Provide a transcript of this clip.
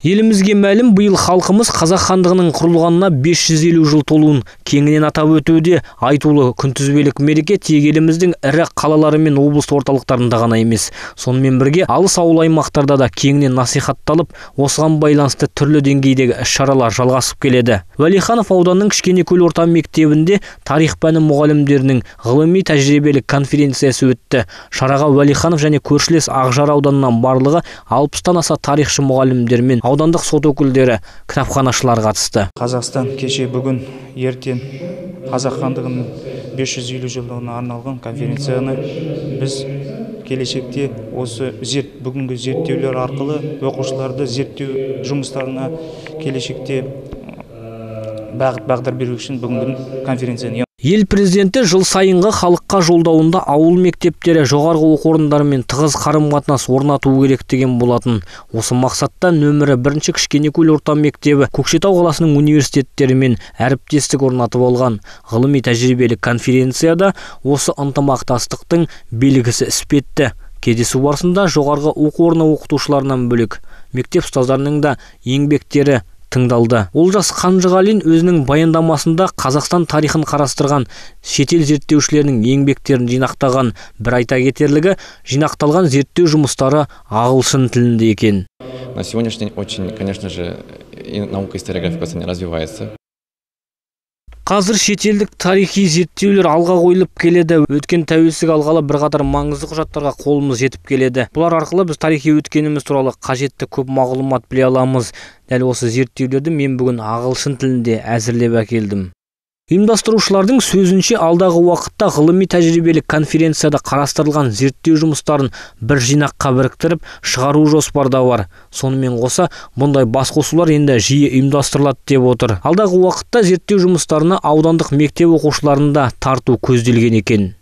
Елімізге мәлім, биыл халқымыз қазақ хандығының құрылғанына 550 жыл толуын кеңінен атап өтуде. Айтулы күнтізбелік мереке тек еліміздің ірі қалалары мен облыс орталықтарында ғана емес, сонымен бірге алыс ауыл аймақтарда да кеңінен насихатталып, осыған байланысты түрлі деңгейдегі іс-шаралар жалғасып келеді. Уәлиханов ауданының Кішкенекөл орта мектебінде тарих пәні мұғалімдерінің ғылыми тәжірибелік конференциясы өтті. Шараға Уәлиханов және көршілес Ақжар ауданынан барлығы 60-тан аса тарихшы мұғалімдер мен аудандық сот өкілдері, кітапханашылар қатысты. Қазақстан кеше, бүгін, ертең қазақ хандығының 550 жылдығына арналған конференцияны біз келешекте осы бүгінгі зерттеулер арқылы оқушыларды зерттеу жұмыстарына келешекте бағдар беру үшін бүгінгі конференцияны. Ел президенті жыл сайынғы халыққа жолдауында ауыл мектептері жоғарғы оқу орындарымен тығыз қарым-қатынас орнату керек деген болатын. Осы мақсатта нөмірі 1 Кішкенекөл орта мектебі Көкшетау қаласының университеттерімен әріптестік орнатып алған. Ғылыми тәжірибелік конференцияда осы ынтымақтастықтың белгісі іспетті. Кездесу барысында жоғарғы оқу орны оқытушыларынан бөлек мектеп ұстаздарының да еңбектері тыңдалды. Олжас Қанжығалин өзінің баяндамасында Қазақстан тарихын қарастырған шетел зерттеушілерінің еңбектерін жинақтаған. Бір айта кетерлігі, жинақталған зерттеу жұмыстары ағылшын тілінде екен. На сегодняшний день очень, конечно же, наука историография развивается. Қазір шетелдік тарихи зерттеулер алға қойылып келеді. Өткен тәуелсіздік алғалы бірқатар маңызды құжаттарға қолымыз жетіп келеді. Бұлар арқылы біз тарихи өткеніміз туралы қажетті көп мағлұмат біле аламыз. Дәл осы зерттеулерді мен бүгін ағылшын тілінде әзірлеп әкелдім. Ұйымдастырушылардың сөзінше алдағы уақытта ғылыми тәжірибелік конференцияда қарастырылған зерттеу жұмыстарын бір жинаққа біріктіріп шығару жоспарда бар. Сонымен қоса, бұндай басқосулар енді жиі ұйымдастырылады деп отыр. Алдағы уақытта зерттеу жұмыстарына аудандық мектеп оқушыларын да тарту көзделген екен.